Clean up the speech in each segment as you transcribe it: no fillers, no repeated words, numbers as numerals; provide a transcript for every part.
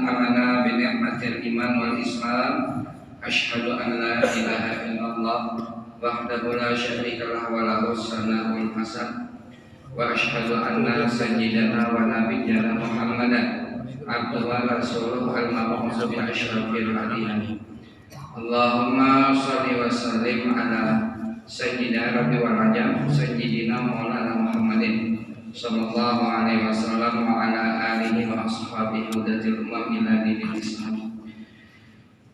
amana bi ni'matil iman wal islam. Asyhadu an la ilaha illallah wahdahu la syarika lahu wa lahu tsanaul hasan. Wa asyhadu anna sayyidana wa nabiyyana Muhammadan abduhu wa rasuluhu al-mab'uts bi asyrafil anbiya. Allahumma shalli wa sallim ala sayyidina rabbi wal ajam sayyidina maulana Muhammadin sallallahu alaihi wasallam wa ala alihi wa ashabihi hudatil umam ila dinil Islam.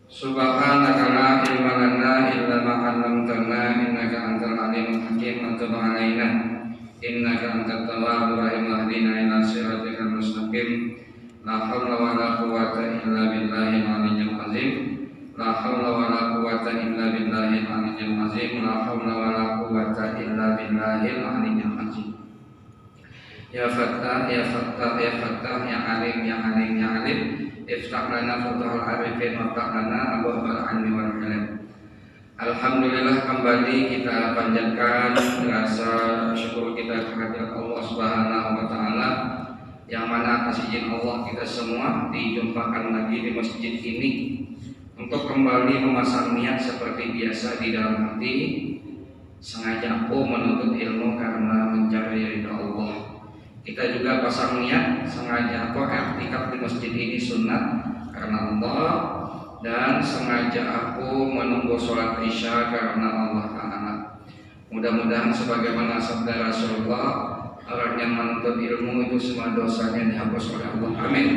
Subhanaka la ilma lana illa ma 'allamtana innaka antal alimul hakim wa tub 'alaina innaka antat tawwabur rahim wahdina ila siratal mustaqim. La haula wa la quwwata illa billahil aliyyil azim. La haula wa la quwwata illa billahil aliyyil azim. La haula wa la quwwata illa billahil aliyyil azim. Ya Fattah, ya Fattah, ya Fattah, ya Alim, ya Alim, ya Alim. Iftah lana futuhal arifin wa ftah lana abwaabal ilmi wal ilm. Alhamdulillah, kembali kita panjatkan rasa syukur kita kepada Allah Subhanahu wa taala, yang mana atas izin Allah kita semua dijumpakan lagi di masjid ini untuk kembali memasang niat seperti biasa di dalam hati, sengaja aku menuntut ilmu karena mencari ridha Allah. Kita juga pasang niat sengaja aku i'tikaf di masjid ini sunat karena Allah, dan sengaja aku menunggu sholat isya karena Allah Ta'ala. Mudah-mudahan sebagaimana sabda Rasulullah, orang yang menuntut ilmu itu semua dosanya dihapus oleh Allah. Amin.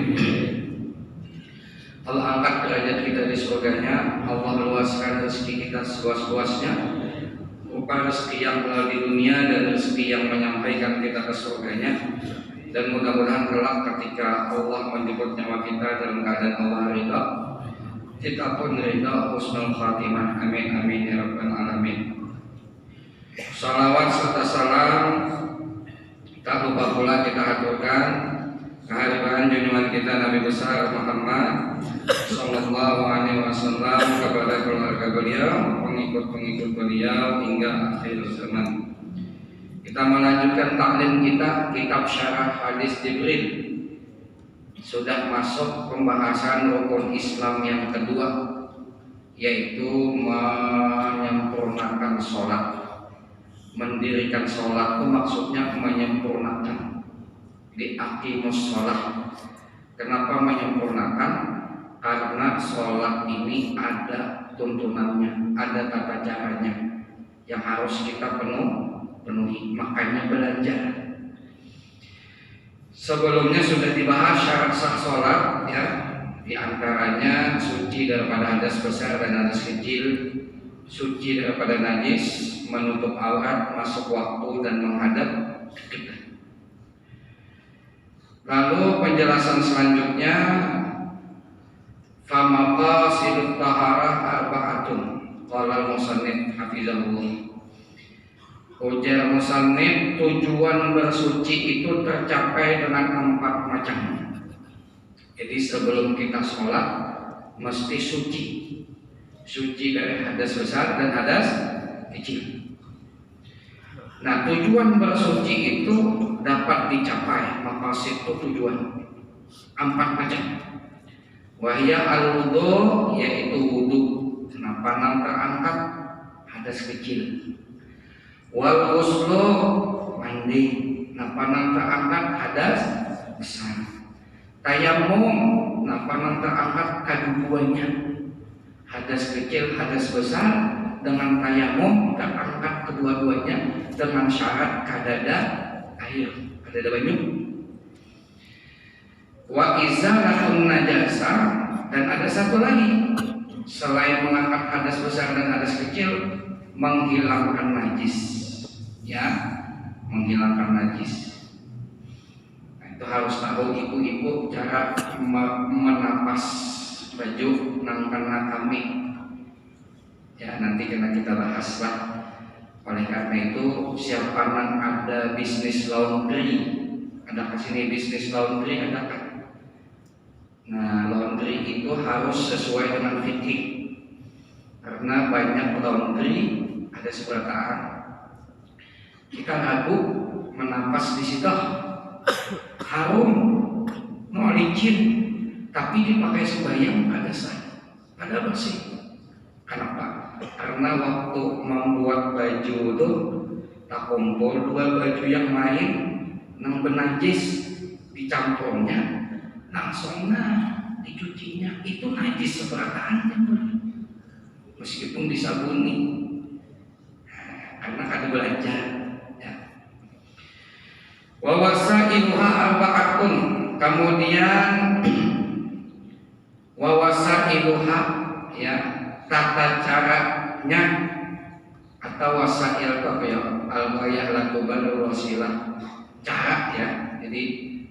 Allah angkat derajat kita di surganya, Allah luaskan rezeki kita seluas-luasnya, bukan rezeki yang di dunia dan rezeki yang menyampaikan kita ke surganya. Dan mudah-mudahan kelak ketika Allah menjemput nyawa kita dalam keadaan Allah ridha, kita pun ridha husnul khatimah. Amin amin ya rabbal alamin. Salawat serta salam tak lupa pula kita aturkan kehadiran junjungan kita Nabi besar Muhammad sallallahu alaihi wasallam kepada keluarga beliau, pengikut-pengikut beliau hingga akhir zaman. Kita melanjutkan taklim kita kitab syarah hadis Jibril. Sudah masuk pembahasan rukun Islam yang kedua, yaitu menyempurnakan sholat. Mendirikan sholat itu maksudnya menyempurnakan, diaqimus sholat. Kenapa menyempurnakan? Karena sholat ini ada tuntunannya, ada tata caranya yang harus kita penuhi, makanya belajar. Sebelumnya sudah dibahas syarat sah sholat, ya, di antaranya suci daripada hadas besar dan hadas kecil, suci daripada najis, menutup aurat, masuk waktu dan menghadap kiblat. Lalu penjelasan selanjutnya, famaqasidut taharah arba'atun qala musannif hafizahullah. Ujar musannif, tujuan bersuci itu tercapai dengan 4 macam. Jadi sebelum kita sholat mesti suci, suci dari hadas besar dan hadas kecil. Nah, tujuan bersuci itu dapat dicapai, maqasid itu tujuan 4 macam. Wahya al-wudu, yaitu wudu, senapan terangkat hadas kecil. Wal ghuslu, mandi, napanan terangkat hadas besar. Tayammum, napanan terangkat keduanya, hadas kecil, hadas besar. Dengan tayammum terangkat kedua-duanya dengan syarat kadada air, kadada banyu. Wa izalatun najasa, dan ada satu lagi selain mengangkat hadas besar dan hadas kecil, menghilangkan najis. Ya, menghilangkan najis. Nah, itu harus tahu ibu-ibu cara menapas baju nangkana kami. Ya, nanti kena kita bahas lah. Oleh karena itu, siapa yang ada bisnis laundry, ada kesini bisnis laundry, ada kan? Nah, laundry itu harus sesuai dengan fikih. Karena banyak laundry ada seberataan. Kita ragu menapas di situ, harum, no licin, tapi dipakai sembahyang ada sah, ada bersih. Kenapa? Karena waktu membuat baju itu tak kumpul dua baju yang lain nang benajis dicampurnya langsung dicucinya itu najis seberataannya meskipun disabuni karena ada belajar ya. Wa wasailuha arba'atun, kemudian wa wasailuha ya, tata caranya atau wasail itu apa ya, al-ghayah latubal wasilah, cara ya. Jadi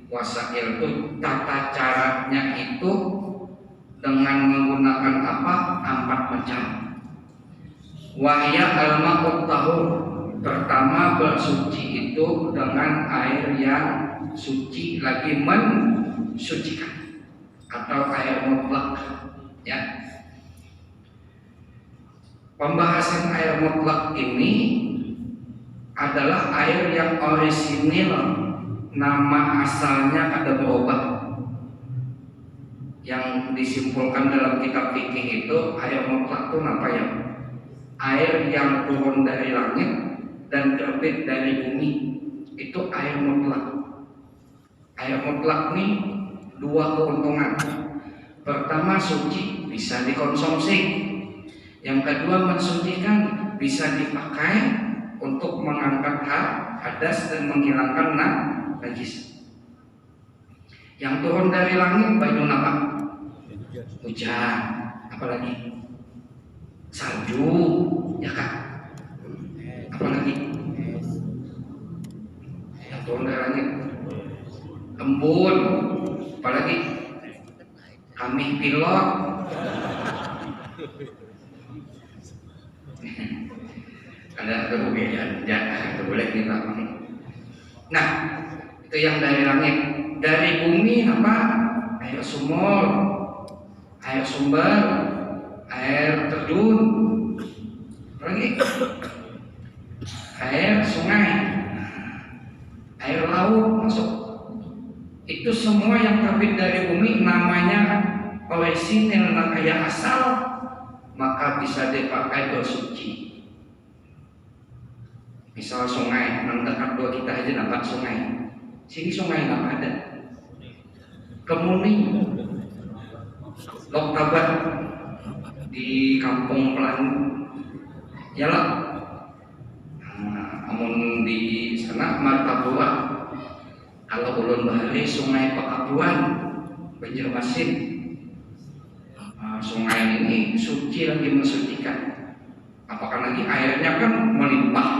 wasail itu tata caranya itu dengan menggunakan apa? 4 macam. Wahya al-ma'ut tahur, pertama bersuci itu dengan air yang suci lagi mensucikan atau air mutlak ya. Pembahasan air mutlak ini adalah air yang orisinil, nama asalnya ada berubah. Yang disimpulkan dalam kitab fikih itu air mutlak itu apa ya? Air yang turun dari langit dan terbit dari bumi, itu air mutlak. Air mutlak ini 2 keuntungan. Pertama, suci, bisa dikonsumsi. Yang kedua, mensucikan, bisa dipakai untuk mengangkat hadas dan menghilangkan najis. Yang turun dari langit banyu apa? Hujan, apalagi salju, ya kan? Apalagi yang turun dari langit, embun, apalagi kami pilot. Ada kemudian jangan boleh kita. Nah, itu yang dari langit. Dari bumi apa? Air sumur, air sumber, air terjun, lagi air sungai, air laut masuk. Itu semua yang terbit dari bumi namanya orisinil, kayak asal, maka bisa dipakai bersuci. Misal sungai, mendekat dua kita aja dapat sungai. Sini sungai nggak ada. Kemuning, Loktabat di Kampung Pelan, yalah. Namun di sana Martabua. Kalau Ulun Bahari, Sungai Pekapuan, Banjarmasin. Sungai ini suci lagi mensucikan. Apakah lagi airnya kan melimpah.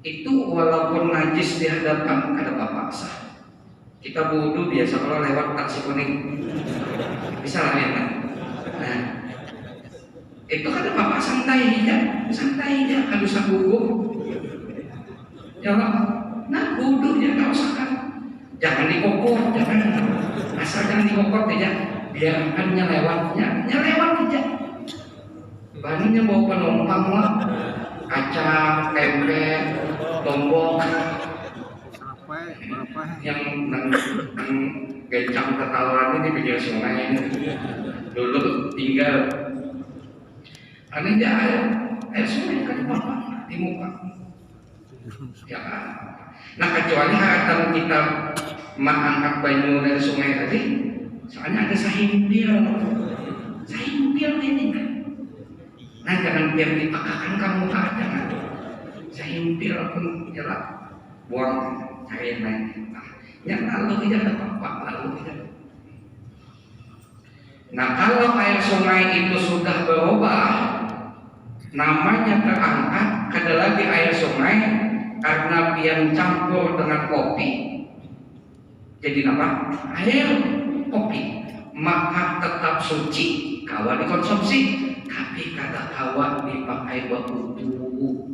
Itu walaupun najis di hadapan ada bapak sah. Kita wudu biasa kalau lewat taksi kuning, bisa lah ya kan. Nah, itu ada bapak santai aja, kalau usah gugup. Ya Allah, nah wudu ya nggak usah kan. Jangan dikokot, asal jangan dikokot aja. Biarkan nyelewat aja. Bahannya bawa penumpang lah, kacang, tempe, lombok, yang gecang ketahuan ini di pinggir sungai dulu tinggal. Karena dia air sungai kan bapak di muka, ya kan. Nah kecuali kalau kita mengangkat banyu dari sungai tadi, soalnya ada sahimpil ini kan. Nah jangan biar dipakakan kamu jangan. Sahimpil pun jelas buang air lain. Yang lalu aja apa lalu aja. Nah kalau air sungai itu sudah berubah, namanya terangkat ada lagi air sungai karena pian campur dengan kopi. Jadi apa? Air kopi, maka tetap suci kawan dikonsumsi, tapi kata kawan dipakai buat wudu.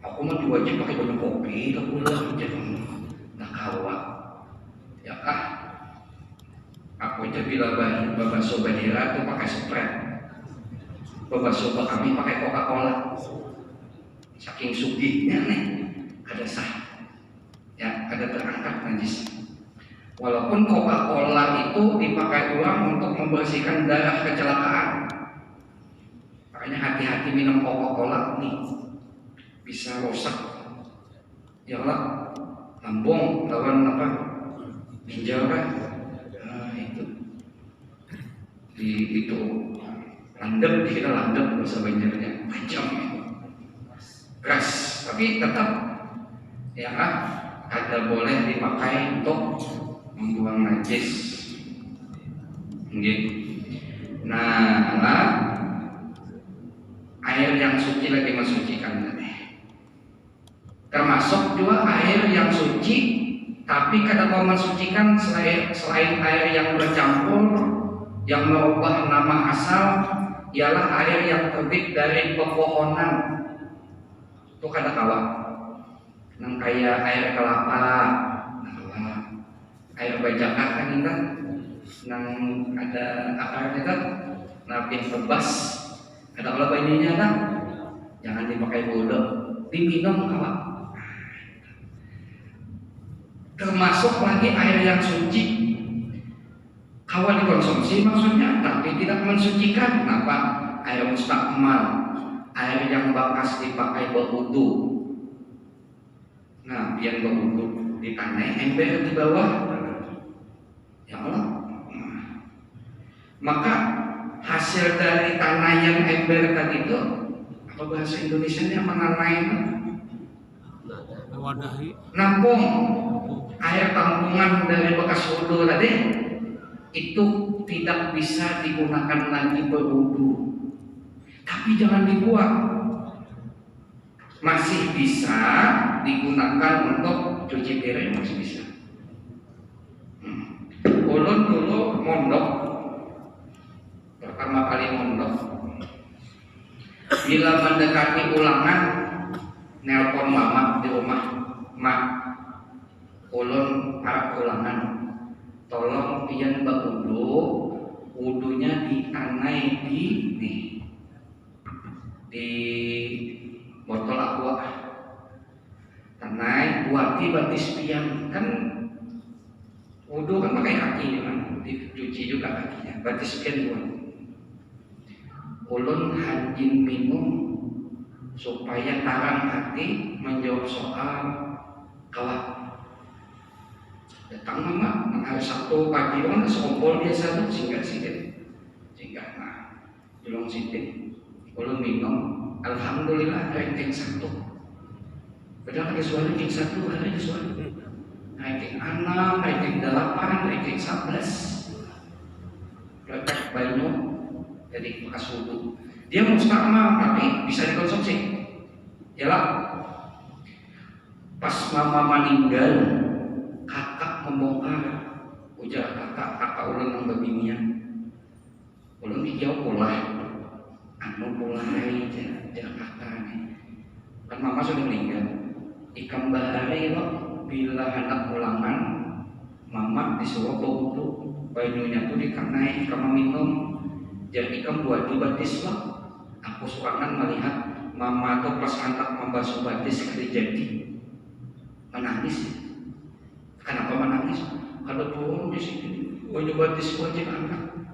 Aku mah diwajib pakai baju kopi, tak pulang jangan nak kawan, ya kah? Aku aja bila bakso Badira tuh pakai Sprite, bakso kami pakai Coca-Cola, saking sugihnya nih, ada sah, ya ada terangkat najis. Walaupun Coca-Cola itu dipakai ulang untuk membersihkan darah kecelakaan. Makanya hati-hati minum Coca-Cola nih, bisa rusak ya Allah, lambung lawan apa, ginjal kan. Nah, itu landep, kita landep bahasa Banjarnya, tajam, keras, tapi tetap ya ada boleh dipakai untuk membuang najis. Nah, air yang suci lagi mensucikan tadi. Termasuk juga air yang suci, tapi kadang mensucikan selain air yang bercampur, yang merubah nama asal, ialah air yang terbit dari pepohonan. Itu kada kawa. Nang kayak air kelapa, air bajaka kan ingat, nang ada akarnya kan, napin tebas, ada olah banyunya kan, jangan dipakai bodoh, diminum kawa. Termasuk lagi air yang suci, kawa dikonsumsi maksudnya, tapi tidak mensucikan. Kenapa? Air mustakmal, air yang bekas dipakai berwudu. Nah, biar berwudu di tanah, ember di bawah. Ya Allah. Maka hasil dari tanah yang ember tadi itu, apa bahasa Indonesianya menanai itu? Nampung. Air tampungan dari bekas wudu tadi itu tidak bisa digunakan lagi berwudu, tapi jangan dibuang, masih bisa digunakan untuk cuci piring, masih bisa. Ulun dulu mondok, pertama kali mondok, bila mendekati ulangan nelpon mama di rumah, mak, ulun para ulangan, tolong pian berwudu, wudunya ditanai di botol aqua, tanai buati batis pian, kan wudu kan pakai kaki kan, dicuci juga kakinya, batis pian buat. Ulun hajin minum supaya tarang hati menjawab soal kawat. Datang mama, hari Sabtu pagi kan sekompol biasa tuh singgah, nah, julung sidik, ulun minum, alhamdulillah ranking 1. Padahal ada suara ranking 1, ada suara ranking 6, ranking 8, ranking 11. Letak banyu jadi bekas wudu. Dia mustakmal tapi bisa dikonsumsi. Yalah, pas mama meninggal, kakak membongkar, ujar kakak ulun yang babinian, ulun dijawab pula, anu mulai jangan kakak nih, kan mama sudah meninggal, ikam bahari loh, bila hendak ulangan, mama disuruh wudu, banyunya tuh dikanai, ikam minum, jadi ikam buat dibatis loh. Aku suangan melihat mama tuh pas hendak membasuh batis kali jadi menangis. Kenapa menangis? Kalau turun di sini, baju batis wajib anak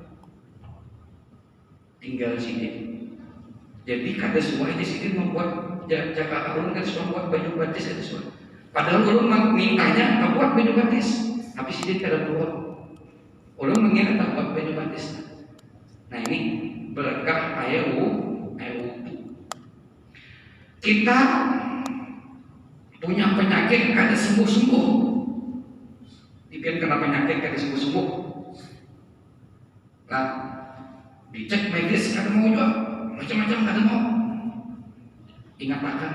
tinggal sini. Jadi kada sesuai di sini membuat Jakarta ulun kan sudah buat baju batis ada sesuai. Padahal ulun mintanya membuat baju batis, tapi sini kada buat. Ulun mengira tak buat baju batis. Nah ini berkah air wudu. Kita punya penyakit kada sembuh-sembuh. Dibiar kena penyakit kada sembuh-sembuh. Nah, dicek medis kada mau juga, macam-macam kada mau. Ingat akan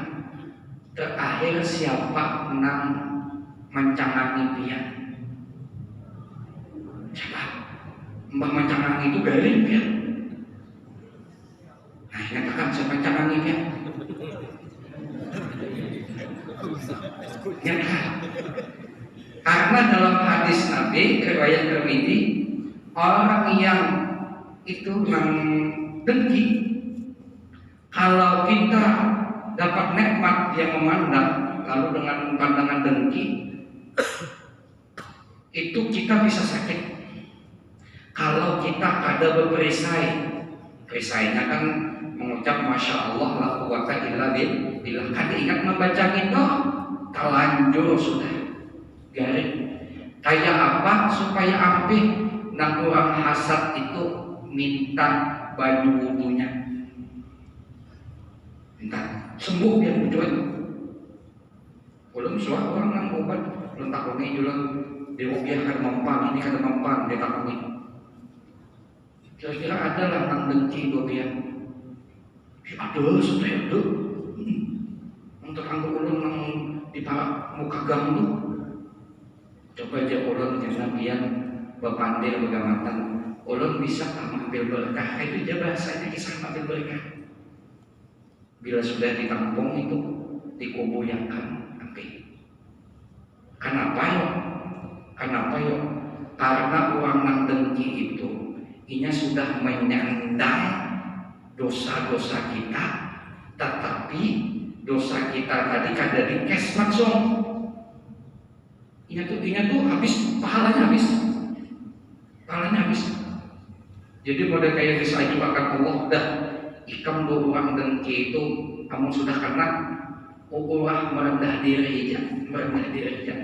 terakhir siapa nang mencangangi pian? Siapa? Mbah mencangangi itu garing pian. Nah, ingat akan siapa mencangangi pian? Ingat akan. Karena dalam hadis Nabi riwayat Tirmidzi, orang yang itu yang dengki, kalau kita dapat nikmat dia memandang lalu dengan pandangan dengki, itu kita bisa sakit. Kalau kita ada berperisai, perisainya kan mengucap Masya Allah la quwata illa billah. Kan ingat membaca itu, terlanjur sudah garing. Kayak apa supaya apih? Nah orang hasad itu minta baju wudunya, minta sembuh biar muncul. Belum suara orang nang obat, belum takoni juga di rupiah kan mempan, ini kan mempan dia takoni. Kira-kira ada lah nang dengki rupiah. Ada sudah ada. Untuk anggur ulun nang di muka gang tu. Coba aja ulun karena biar berpandai bergamatan. Ulun bisa mengambil berkah. Itu aja bahasanya kisah mengambil berkah. Bila sudah ditampung itu dikuburkan api. Kenapa yo? Kenapa yo? Karena uang nang dengki itu inya sudah menyandang dosa-dosa kita, tetapi dosa kita tadi kada di cash langsung. Inya tuh habis, pahalanya habis. Jadi model kayak bisa akan Allah dah ikam do uang dengki itu kamu sudah kena ulah merendah diri aja,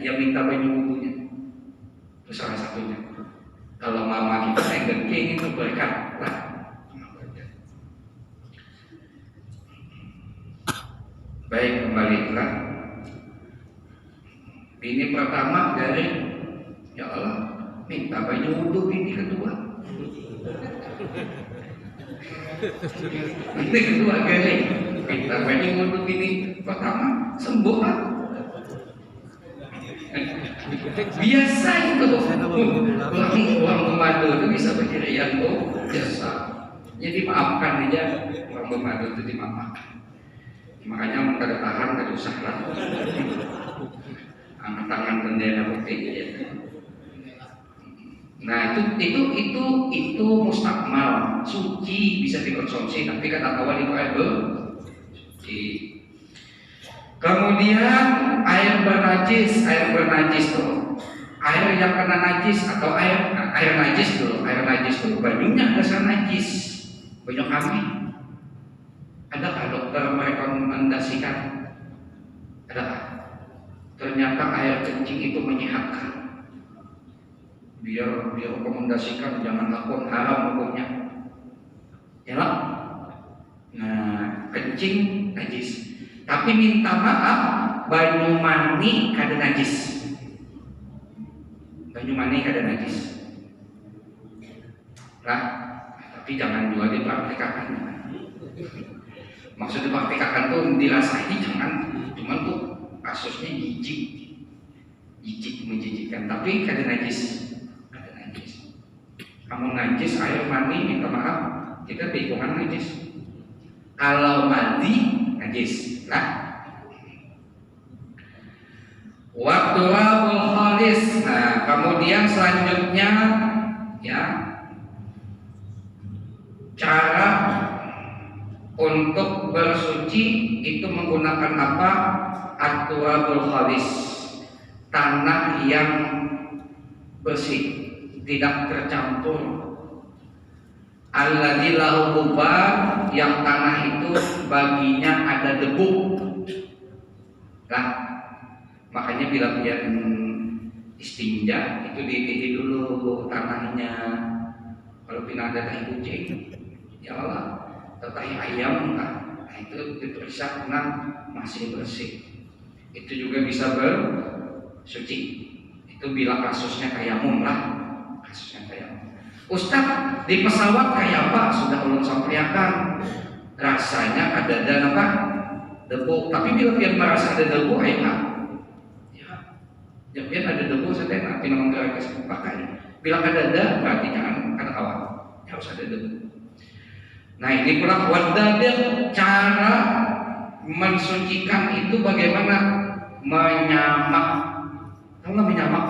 ya minta baju wudunya. Itu salah satunya. Kalau mama kita yang dengki itu berkat lah. Baik, kembalilah. Ini pertama dari ya Allah minta baju wudu. Ini kedua. Ini kedua kali minta baju wudu. Ini pertama sembuh lah. Biasa itu orang pemadu itu bisa berkirian tuh biasa. Jadi maafkan aja orang pemadu itu dimaafkan. Makanya kada tahan kada usah lah. Angkat tangan bendera putih ya. Nah itu mustakmal, suci bisa dikonsumsi tapi kata kawan itu air suci. Kemudian air bernajis tuh. Air yang kena najis atau air najis dulu. Bajunya dasar najis. Baju kami. Adakah dokter merekomendasikan? Adakah? Ternyata air kencing itu menyehatkan. Biar rekomendasikan jangan lakukan haram hukumnya. Ya lah. Nah, kencing najis. Tapi minta maaf, banyu mani kada najis. Banyu mani kada najis. Nah, tapi jangan juga dipraktikkan. Maksud dipraktikkan tuh dirasai jangan, cuman tuh kasusnya jijik menjijikkan. Tapi kada najis. Kamu najis air mani minta maaf, kita hitungan najis. Kalau mandi najis. Nah, waktu rabul khalis. Nah, kemudian selanjutnya ya cara untuk bersuci itu menggunakan apa? At-turabul khalis, tanah yang bersih, tidak tercampur. Alladzi lahu gubar, yang tanah itu baginya ada debu. Nah, makanya bila pian istinja itu dididik dulu tanahnya. Kalau pina ada tahi kucing, ya Allah, tahi ayam, nah itu diperiksa karena masih bersih. Itu juga bisa bersuci. Itu bila kasusnya tayamum lah, kasusnya tayamum. Ustaz, di pesawat kayak apa? Sudah ulun sampaikan. Rasanya ada apa? Debu. Tapi bila pian merasa ada debu, ayo ya pian ada debu, saya nanti nomor kasih pakai. Bila ada berarti jangan ada kawan. Harus ada debu. Nah ini pula wadadir, cara mensucikan itu bagaimana? Menyamak. Tahu nggak menyamak?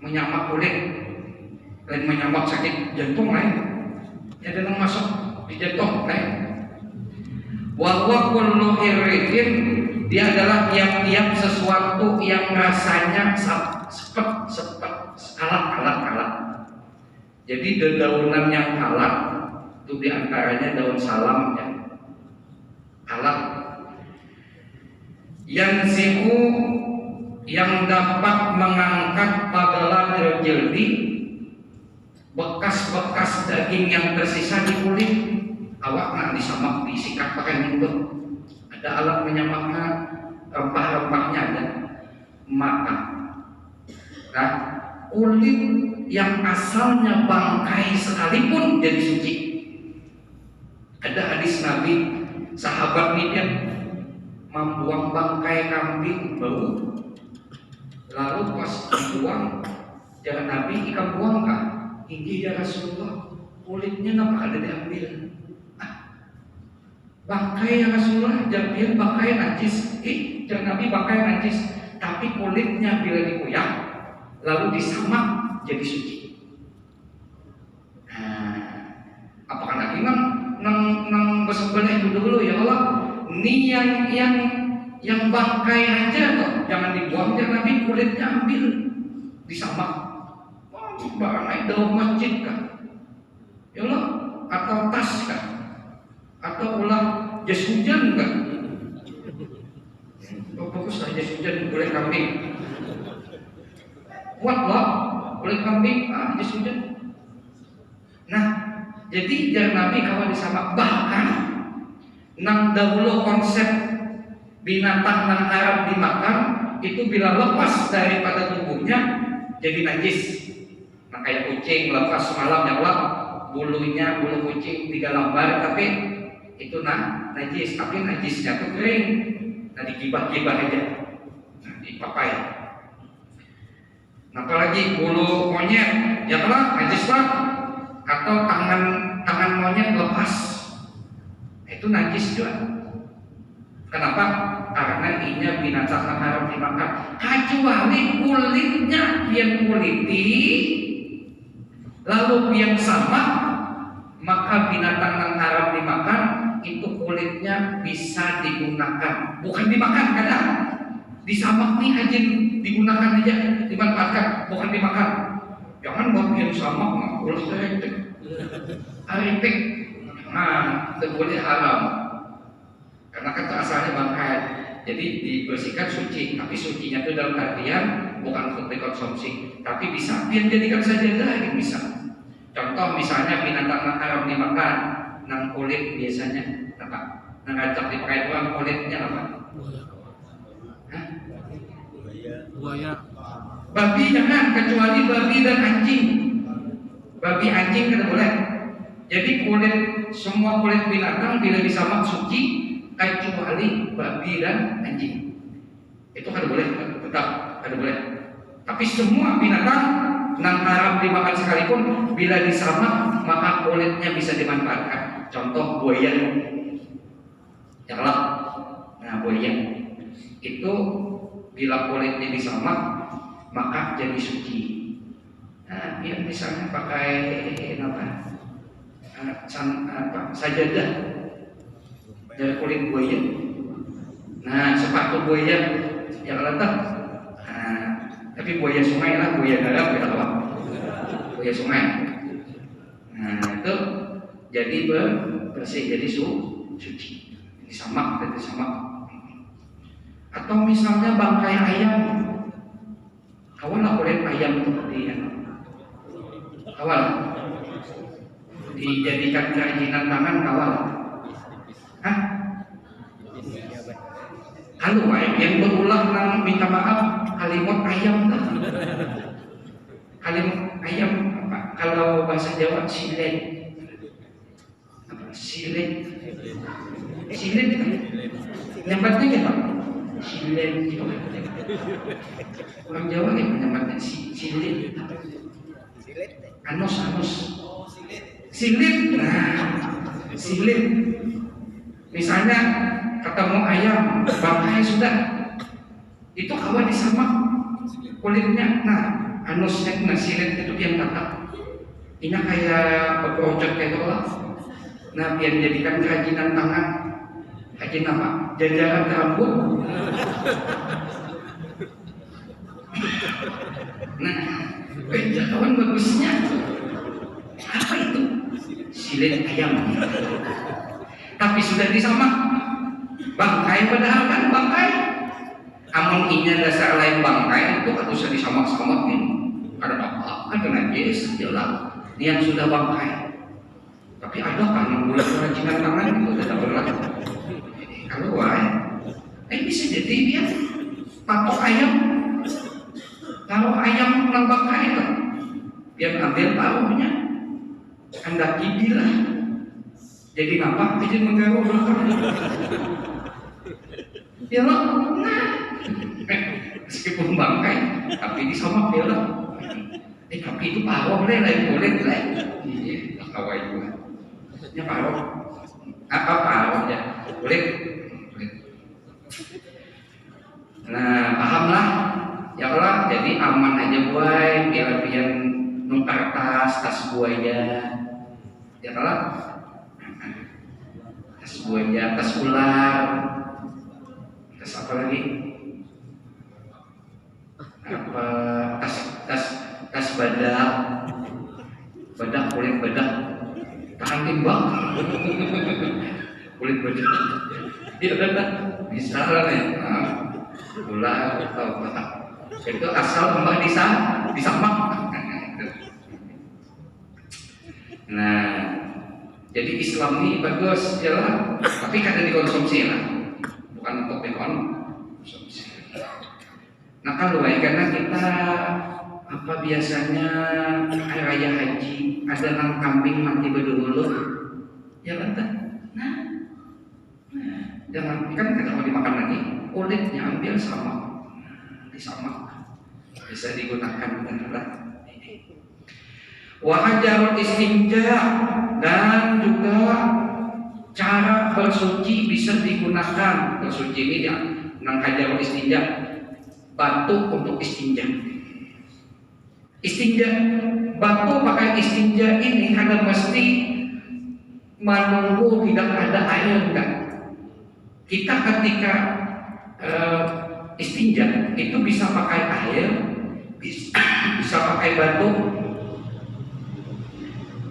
Menyamak kulit. Lain menyamak sakit jantung lain. Jadi nang masuk di jantung lain. Wa kullu hirrin Dia adalah tiap-tiap sesuatu yang rasanya sepet, alat. Jadi dedaunan yang alat itu diantaranya daun salam ya. Alat yang siku yang dapat mengangkat pagala jildi, bekas-bekas daging yang tersisa di kulit awak nak disamak disikat pakai nyumbut. Ada alat menyamaknya, rempah-rempahnya ada. Maka nah, kulit yang asalnya bangkai sekalipun jadi suci. Ada hadis Nabi, sahabat ini membuang bangkai kambing bau, lalu pas dibuang jangan Nabi ikan buang kah? Ini ya Rasulullah, kulitnya ngapa ada diambil? Bangkai ya Rasulullah, jangan bangkai najis. Jangan Nabi bangkai najis, tapi kulitnya bila dikoyak lalu disamak jadi suci. Apakah Nabi nang bersembelih dulu ya Allah? Ini yang bangkai aja toh, jangan dibuang, jangan Nabi kulitnya ambil disamak. Barang naik daun masjid kan? Ya Allah, atau tas kan? Atau ulang jas hujan kan? Bagus lah jas hujan boleh kambing. Kuat lah boleh kambing jas hujan. Nah, jadi jangan Nabi kawan disamak. Bahkan nang dahulu konsep binatang nang haram dimakan itu bila lepas daripada tubuhnya jadi najis. Nah kayak kucing lepas semalam ya Allah, bulunya bulu kucing 3 lembar tapi itu najis, tapi najisnya tuh kering. Nah digibah-gibah aja, nah dipakai. Nah apalagi bulu monyet, ya lah najis lah. Atau tangan monyet lepas, itu najis juga. Kenapa? Karena ini binatang yang haram dimakan. Kecuali kulitnya yang kuliti, lalu yang sama, maka binatang yang haram dimakan itu kulitnya bisa digunakan, bukan dimakan kadang. Disamak nih aja digunakan aja, dimanfaatkan, bukan dimakan. Jangan buat yang samak, ulas aritik, nah itu boleh haram. Karena kan asalnya bangkai, jadi dibersihkan suci, tapi sucinya itu dalam artian bukan untuk dikonsumsi, tapi bisa dijadikan sajadah, bisa. Contoh misalnya binatang yang haram dimakan, nang kulit biasanya apa? Nang ngajak dipakai uang kulitnya apa? Buaya. Babi jangan, kecuali babi dan anjing. Babi anjing tidak boleh. Jadi semua kulit binatang bila disamak suci, kecuali babi dan anjing. Itu kada boleh, tetap kada boleh. Tapi semua binatang nang haram dimakan sekalipun bila disamak maka kulitnya bisa dimanfaatkan. Contoh buaya, jalak. Nah buaya itu bila kulitnya disamak maka jadi suci. Nah yang misalnya pakai sajadah dari kulit buaya. Nah sepatu buaya yang letak. Tapi buaya sungai lah, buaya darat, buaya apa? Buaya sungai. Nah itu jadi bersih, jadi suci. Disamak, disamak. Atau misalnya bangkai ayam, kawan lah kulit ayam itu kawan dijadikan kerajinan tangan kawan. Hah? Halo, yang berulang nang minta maaf kalimat ayam lah. Kalimat ayam apa? Kalau bahasa Jawa silet. Apa? Silet. Silet. Nyambatnya apa? Silet itu. Orang Jawa kan nyambatnya silet. Anus. Silet. Nah, silet. Misalnya ketemu ayam, bangkai sudah. Itu kawan disamak kulitnya, nah anusnya, nah silet itu yang tatap. Ini kayak berocot kayak itu lah. Nah biar jadikan kerajinan tangan, rajin apa? jajaran rambut. Nah, jangkauan bagusnya apa itu? Silet ayam. Tapi sudah disamak. Bangkai padahal kan bangkai. Amun inya dasar lain bangkai itu harus disamak-samak nih. Ada apa? Ada najis, jelas. Yang sudah bangkai. Tapi ada kan mulai kerajinan tangan itu tidak berat. Kalau bisa jadi dia patok ayam. Kalau ayam nang bangkai itu, dia ambil paruhnya, Anda kibilah. Jadi nampak aja menggaruk belakang. Ya lah, meskipun bangkai, tapi disamak dia lah. Tapi itu paruh boleh, boleh. Iya, kawai juga. Ya paruh, apa paruh ya? Boleh. Nah, pahamlah. Ya Allah, jadi aman aja boy, biar nukar tas buaya. Ya Allah, tas buaya, tas ular, tas apa lagi? Apa tas badak, kulit badak, tahan timbang, kulit badak. Iya kan? Bisa lah nih, ular atau apa? Itu asal mbak disamak. Nah, jadi Islam ini bagus ya lah, tapi kadang dikonsumsi lah, bukan untuk dikonsumsi. Nah kalau karena kita biasanya hari raya haji ada nang kambing mati berdulu, ya kan? Nah, jangan kan kita mau dimakan lagi, kulitnya ambil disamak. Bisa digunakan adalah wajarul istinja, dan juga cara bersuci bisa digunakan. Bersuci ini ya nang hajarul istinja, batu untuk istinja. Batu pakai istinja ini karena mesti menunggu tidak ada air kan. Kita ketika istinja itu bisa pakai air, bisa pakai batu,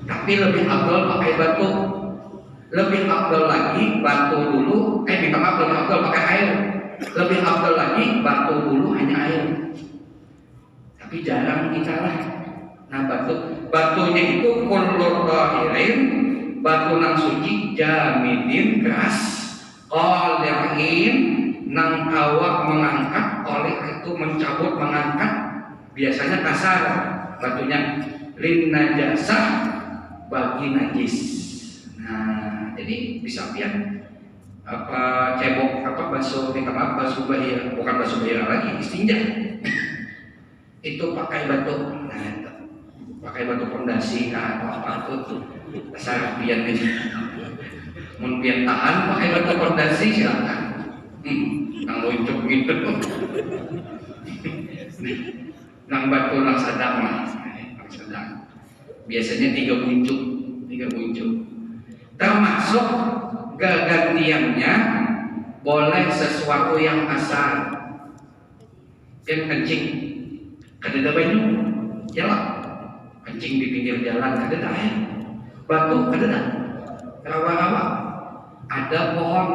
tapi lebih afdal pakai batu. Lebih afdal lagi batu dulu, lebih afdal pakai air. Lebih afdal lagi batu dulu hanya air. Tapi jarang kita lah. Nah batunya itu kulur tahirin, batu nang suci, jamidin keras, qali'in nang awak mengangkat, oleh itu mencabut mengangkat, biasanya kasar batunya, lin najasah bagi najis. Nah jadi bisa pian cebok basuh bahira, bukan basuh bahira lagi, istinja itu pakai batu. Nah, pakai batu pondasi atau apa itu kasar pian ini. Mun pian tahan pakai batu pondasi silakan. Nang luncuk gitu. Nang batu nang sadang lah. Nang sadang. Biasanya 3 buncuk. Termasuk gantiannya boleh sesuatu yang asal. Yang kencing. Kada banyu. Jalan. Kencing di pinggir jalan kada air. Batu kada. Rawa-rawa. Ada pohon.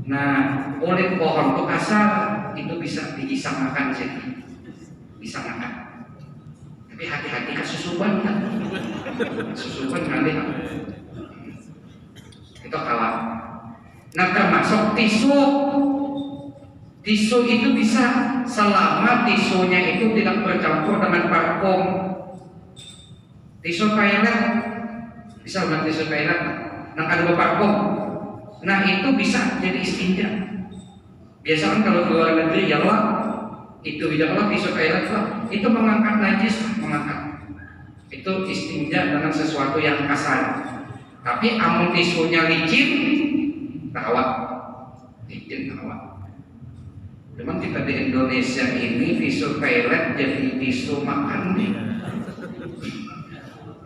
Nah, kulit pohon itu kasar, itu bisa digisangkan sih, bisa makan. Tapi hati-hati kesusupan kan, susupan nanti itu kalah. Nah termasuk tisu itu bisa selama tisunya itu tidak bercampur dengan parfum. Tisu toilet bisa dengan tisu toilet, nah ada parfum. Nah itu bisa jadi istinja. Biasanya kalau di luar negeri ya Allah, itu tidak Allah tisu toilet lah, itu mengangkat najis, mengangkat. Itu istinja dengan sesuatu yang kasar. Tapi amun tisunya licin, rawat. Memang kita di Indonesia ini tisu toilet jadi tisu makan nih.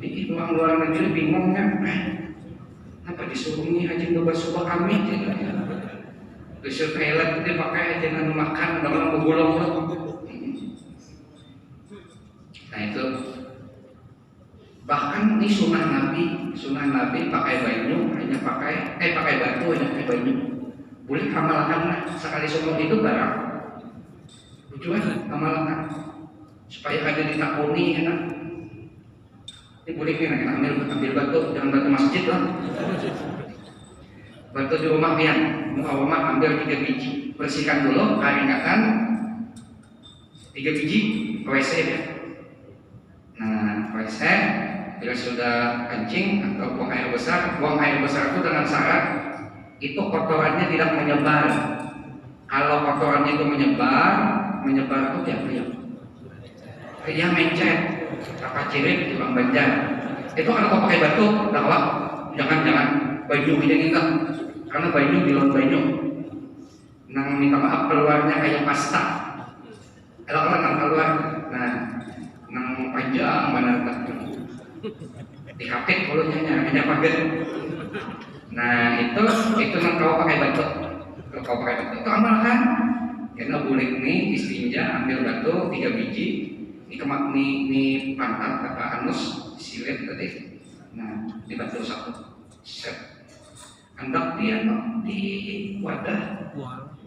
Ini orang luar negeri bingungnya. Apa disuruh ini haji coba kami? Tisu toilet itu pakai jangan makan dalam menggulung tuh. Nah itu bahkan ini sunnah Nabi pakai banyu hanya pakai batu hanya pakai banyu. Boleh amalkan lah sekali seumur hidup barang. Tujuan amalkan supaya ada ditakuni enak. Ini boleh kan ambil batu, jangan batu masjid lah. Batu di rumah pian, rumah ambil 3 biji, bersihkan dulu, keringatan 3 biji WC ya. Nah WC bila sudah kencing atau buang air besar itu dengan syarat itu kotorannya tidak menyebar. Kalau kotorannya itu menyebar itu dia mencet, apa cirit tukang banjar. Itu kalau kau pakai batu, dakwah jangan banyu ini enggak, karena banyu dilon banyu. Nang minta maaf keluarnya kayak pasta. Kalau nang keluar, nah nang panjang mana tak dihapit mulutnya hanya pagar. Nah itu nang kau pakai batu, itu amalkan. Karena boleh nih istinja ambil batu 3 biji, ini pantat apa anus silet tadi. Nah di batu 1 set. Hendak dia di wadah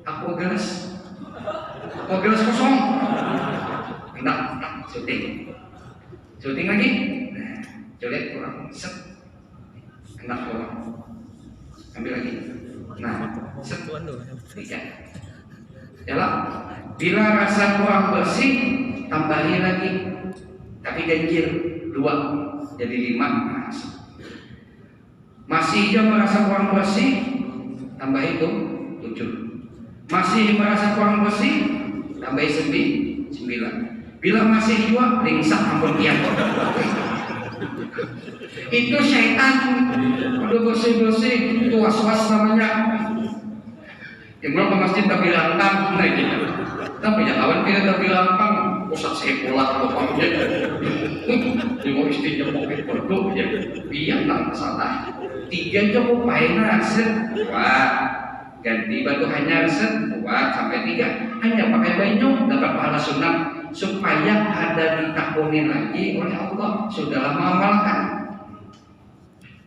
aqua gelas kosong. Hendak syuting lagi. Nah coba kurang set. Hendak kurang ambil lagi. Nah set 3. Jalan. Bila rasa kurang bersih, tambahin lagi. Tapi ganjil 2 jadi 5. Masih dia merasa kurang bersih, tambahin itu 7. Masih merasa kurang bersih, tambahin 9. Bila masih 2, ringsak ampun tiap. Itu syaitan. Udah bersih-bersih, itu was-was namanya. Yang belum ke masjid tapi lantang, nah gitu. Tapi ya kawan kita tapi lantang, pusat sekolah bapaknya. Dia istrinya mau berdua ya, biar tak salah. 3 cukup paina set, wah ganti batu hanya set, buat sampai 3 hanya pakai banyu dapat pahala sunat supaya ada ditakunin lagi oleh Allah. Sudah lama amalkan.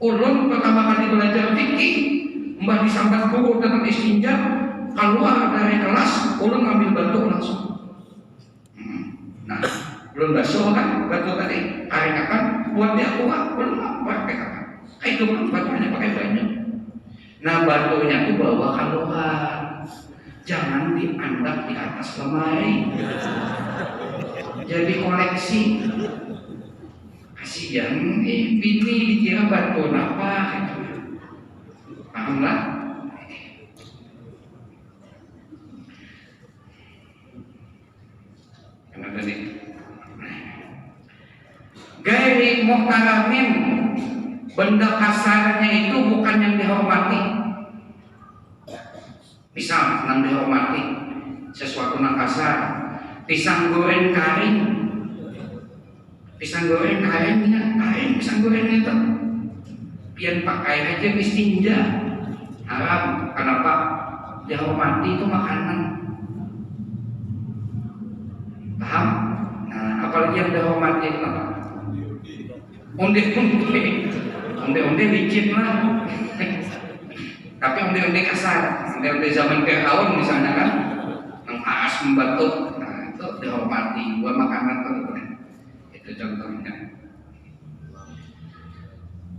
Ulun pertama kali belajar fikih, mbah disambat guru tentang istinja, keluar dari kelas, ulun ngambil batu langsung. Nah, ulun basuh kan batu tadi, karingatan buat dia kuat, ulun pakai apa? Itu kan batunya pakai banyu. Nah batunya itu bawa keluar, jangan diandak di atas lemari. Jadi koleksi. Kasihan, bini dikira batu apa? Paham lah? Kenapa nih? Gairi muhtaramin, benda kasarnya itu bukan yang dihormati. Misal yang dihormati sesuatu yang kasar, pisang goreng karing ya, pisang goreng itu pian pakai aja istinja haram. Kenapa? Dihormati itu makanan. Paham? Nah, apalagi yang dihormati itu apa? Onde licin lah. Tapi onde kasar, onde zaman Fir'aun misalnya kan, yang aas membatuk, nah itu dihormati buat makanan tuh. Itu contohnya.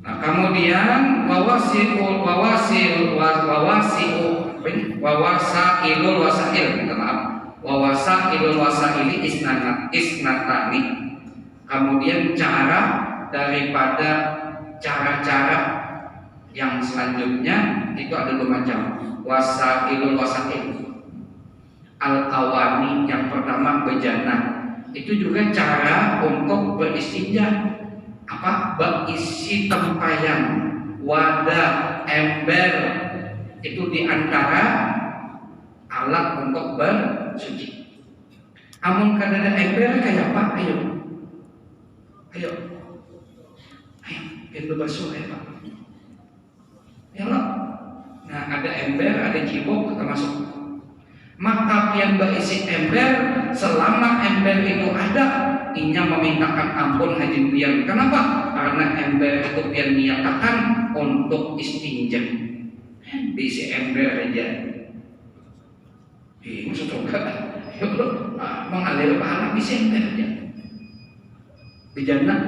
Nah kemudian wawasailul wasaili isnatani. Kemudian cara daripada cara-cara yang selanjutnya itu ada 2 macam. Wasail al-awani, yang pertama bejana, itu juga cara untuk beristinja. Apa? Berisi tempayan, wadah, ember, itu diantara alat untuk bersuci. Amun kadada ember kayak apa? Ayo, biar berbasuh ya Pak. Ya loh. Nah ada ember, ada cibok, termasuk. Maka pian berisi ember, selama ember itu ada, inya memintakan ampun haji pian. Kenapa? Karena ember itu pian niatakan untuk istinja. Diisi ember aja. Maksud coba, mengalir pahala bisa ember aja. Di jannah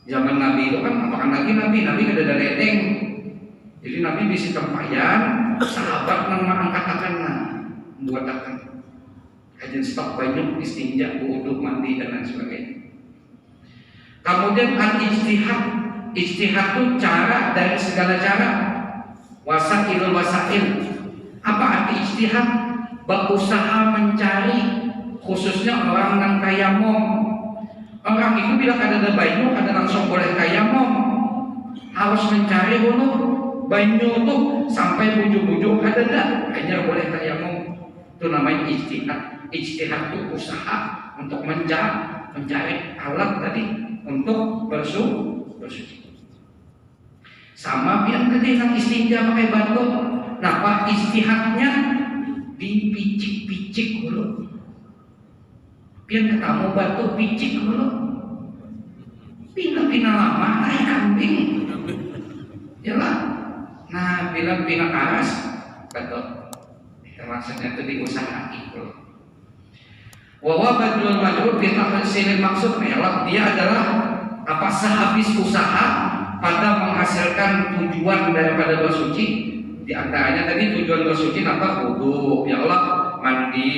zaman Nabi itu kan apakah lagi Nabi ada ledeng. Jadi Nabi bisi tempayan, sahabat nang angkatakan buat akan kajian stok banyak istinja, wudu, mandi dan lain sebagainya. Kemudian al-ijtihad. Ijtihad itu cara dari segala cara. Wasailul wasail. Apa arti ijtihad? Berusaha mencari, khususnya orang yang tayamum. Orang itu bila ada banyu, ada langsung boleh tayamum. Harus mencari dulu banyu tuh sampai bujuk-bujuk ada dah, hanya boleh tayamum. Itu namanya ijtihad. Ijtihad itu usaha untuk mencari alat tadi untuk bersuci. Sama biar ketika istinja pakai batu, nah pak ijtihadnya dipicik-picik dulu. Biar ketemu batu picik dulu. Pina lama kayak kambing. Yalah. Nah, bila pina karas, betul. Maksudnya itu diusahakan itu. Wawa badul madhur kita hasilin maksudnya, dia adalah apa sehabis usaha pada menghasilkan tujuan daripada bersuci. Di antaranya tadi tujuan bersuci apa? Wudu, ya Allah, mandi,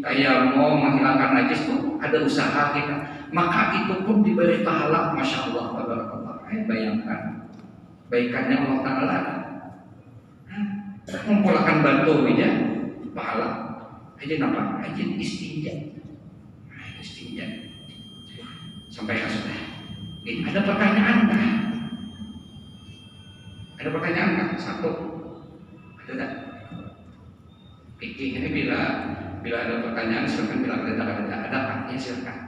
tayamum, menghilangkan najis itu ada usaha kita. Maka itu pun diberi pahala, masya Allah, tabarakallah. Bayangkan baikannya Allah Ta'ala mempulakan batu aja pahala aja apa? Aja istinja sampai sudah. Ada pertanyaan nggak? Ada pertanyaan nggak? Satu ada nggak? Pikir ini bila ada pertanyaan silakan, bila ada silakan.